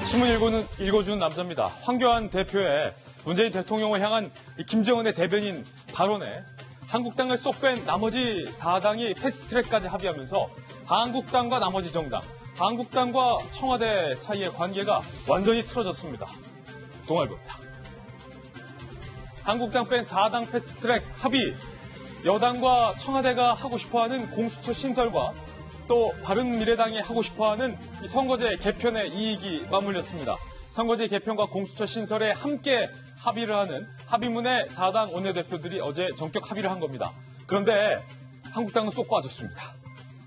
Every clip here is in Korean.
신문 읽어주는 남자입니다. 황교안 대표의 문재인 대통령을 향한 김정은의 대변인 발언에 한국당을 쏙 뺀 나머지 4당이 패스트트랙까지 합의하면서 한국당과 나머지 정당, 한국당과 청와대 사이의 관계가 완전히 틀어졌습니다. 동아일보입니다. 한국당 뺀 4당 패스트트랙 합의, 여당과 청와대가 하고 싶어하는 공수처 신설과 또 바른미래당이 하고 싶어하는 선거제 개편의 이익이 맞물렸습니다. 선거제 개편과 공수처 신설에 함께 합의를 하는 합의문에 4당 원내대표들이 어제 전격 합의를 한 겁니다. 그런데 한국당은 쏙 빠졌습니다.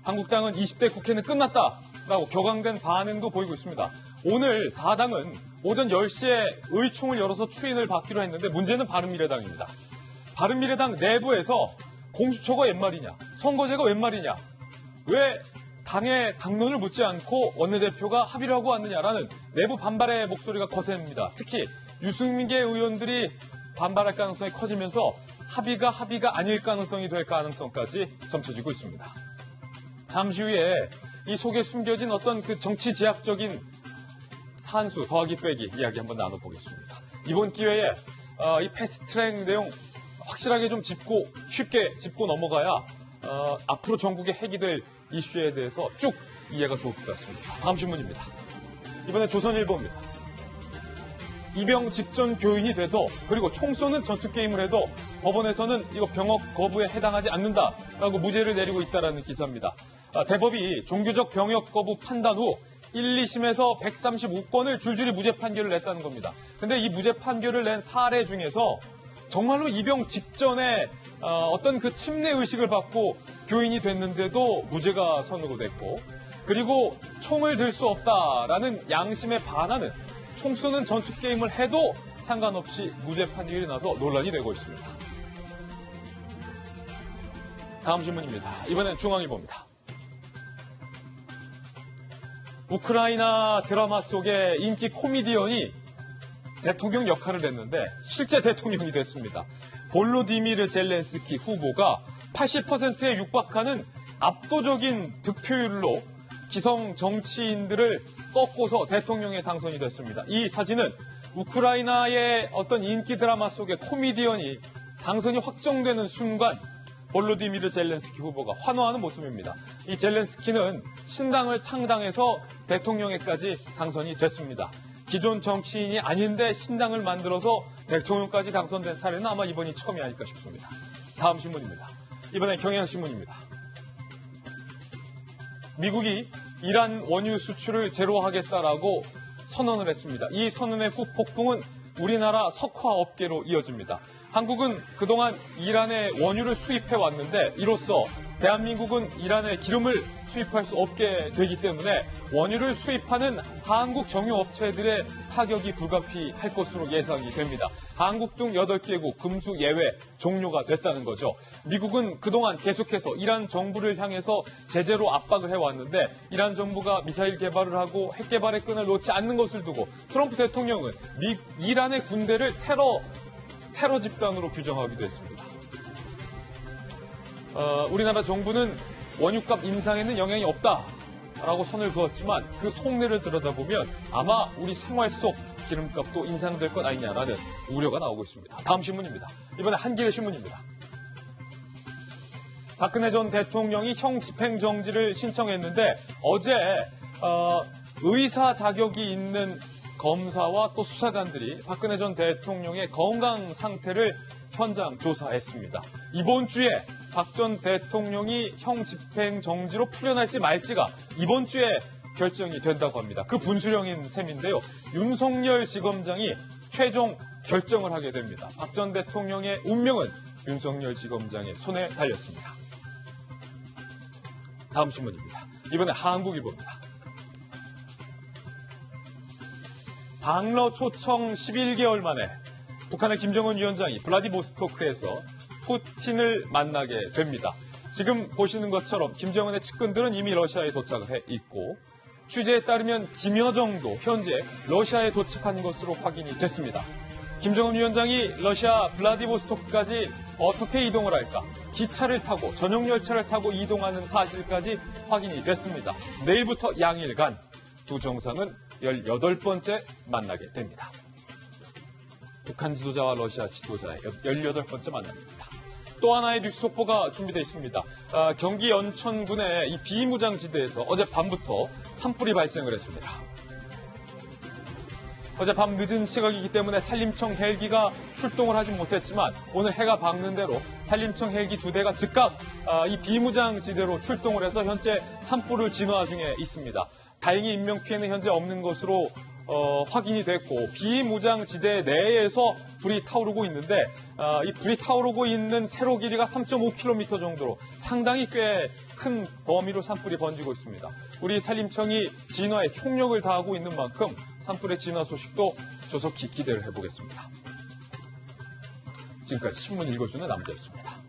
한국당은 20대 국회는 끝났다라고 격앙된 반응도 보이고 있습니다. 오늘 4당은 오전 10시에 의총을 열어서 추인을 받기로 했는데 문제는 바른미래당입니다. 바른미래당 내부에서 공수처가 웬 말이냐, 선거제가 웬 말이냐, 왜 당의 당론을 묻지 않고 원내대표가 합의를 하고 왔느냐라는 내부 반발의 목소리가 거셉니다. 특히 유승민계 의원들이 반발할 가능성이 커지면서 합의가 아닐 가능성이 될 가능성까지 점쳐지고 있습니다. 잠시 후에 이 속에 숨겨진 어떤 그 정치 제약적인 산수 더하기 빼기 이야기 한번 나눠보겠습니다. 이번 기회에 이 패스트트랙 내용 확실하게 좀 쉽게 짚고 넘어가야 앞으로 전국의 핵이 될 이슈에 대해서 쭉 이해가 좋을 것 같습니다. 다음 신문입니다. 이번에 조선일보입니다. 입영 직전 교인이 돼도 그리고 총 쏘는 전투게임을 해도 법원에서는 이거 병역 거부에 해당하지 않는다라고 무죄를 내리고 있다는 기사입니다. 대법이 종교적 병역 거부 판단 후 1, 2심에서 135건을 줄줄이 무죄 판결을 냈다는 겁니다. 근데 이 무죄 판결을 낸 사례 중에서 정말로 입영 직전에 어떤 그 침례 의식을 받고 교인이 됐는데도 무죄가 선고됐고, 그리고 총을 들 수 없다라는 양심에 반하는 총 쏘는 전투게임을 해도 상관없이 무죄 판결이 나서 논란이 되고 있습니다. 다음 신문입니다. 이번엔 중앙일보입니다. 우크라이나 드라마 속의 인기 코미디언이 대통령 역할을 했는데 실제 대통령이 됐습니다. 볼로디미르 젤렌스키 후보가 80%에 육박하는 압도적인 득표율로 기성 정치인들을 꺾고서 대통령에 당선이 됐습니다. 이 사진은 우크라이나의 어떤 인기 드라마 속의 코미디언이 당선이 확정되는 순간 볼로디미르 젤렌스키 후보가 환호하는 모습입니다. 이 젤렌스키는 신당을 창당해서 대통령에까지 당선이 됐습니다. 기존 정치인이 아닌데 신당을 만들어서 대통령까지 당선된 사례는 아마 이번이 처음이 아닐까 싶습니다. 다음 신문입니다. 이번엔 경향신문입니다. 미국이 이란 원유 수출을 제로하겠다라고 선언을 했습니다. 이 선언의 후폭풍은 우리나라 석화업계로 이어집니다. 한국은 그동안 이란의 원유를 수입해 왔는데 이로써 대한민국은 이란의 기름을 수입할 수 없게 되기 때문에 원유를 수입하는 한국 정유업체들의 타격이 불가피할 것으로 예상이 됩니다. 한국 등 8개국 금수 예외 종료가 됐다는 거죠. 미국은 그동안 계속해서 이란 정부를 향해서 제재로 압박을 해왔는데 이란 정부가 미사일 개발을 하고 핵 개발의 끈을 놓지 않는 것을 두고 트럼프 대통령은 이란의 군대를 테러 집단으로 규정하기도 했습니다. 우리나라 정부는 원유값 인상에는 영향이 없다라고 선을 그었지만 그 속내를 들여다보면 아마 우리 생활 속 기름값도 인상될 것 아니냐라는 우려가 나오고 있습니다. 다음 신문입니다. 이번에 한겨레 신문입니다. 박근혜 전 대통령이 형 집행정지를 신청했는데 어제 의사 자격이 있는 검사와 또 수사관들이 박근혜 전 대통령의 건강 상태를 현장 조사했습니다. 이번 주에 박 전 대통령이 형 집행정지로 풀려날지 말지가 이번 주에 결정이 된다고 합니다. 그 분수령인 셈인데요. 윤석열 지검장이 최종 결정을 하게 됩니다. 박 전 대통령의 운명은 윤석열 지검장의 손에 달렸습니다. 다음 신문입니다. 이번에 한국일보입니다. 방러 초청 11개월 만에 북한의 김정은 위원장이 블라디보스토크에서 푸틴을 만나게 됩니다. 지금 보시는 것처럼 김정은의 측근들은 이미 러시아에 도착을 해 있고 취재에 따르면 김여정도 현재 러시아에 도착한 것으로 확인이 됐습니다. 김정은 위원장이 러시아 블라디보스토크까지 어떻게 이동을 할까? 기차를 타고 전용 열차를 타고 이동하는 사실까지 확인이 됐습니다. 내일부터 양일간 두 정상은 18번째 만나게 됩니다. 북한 지도자와 러시아 지도자의 18번째 만남입니다. 또 하나의 뉴스 속보가 준비되어 있습니다. 경기 연천군의 이 비무장지대에서 어젯밤부터 산불이 발생을 했습니다. 어젯밤 늦은 시각이기 때문에 산림청 헬기가 출동을 하지 못했지만 오늘 해가 밝는 대로 산림청 헬기 2대가 즉각 이 비무장지대로 출동을 해서 현재 산불을 진화 중에 있습니다. 다행히 인명피해는 현재 없는 것으로 확인이 됐고 비무장지대 내에서 불이 타오르고 있는데 이 불이 타오르고 있는 세로 길이가 3.5km 정도로 상당히 꽤 큰 범위로 산불이 번지고 있습니다. 우리 산림청이 진화에 총력을 다하고 있는 만큼 산불의 진화 소식도 조속히 기대를 해보겠습니다. 지금까지 신문 읽어주는 남자였습니다.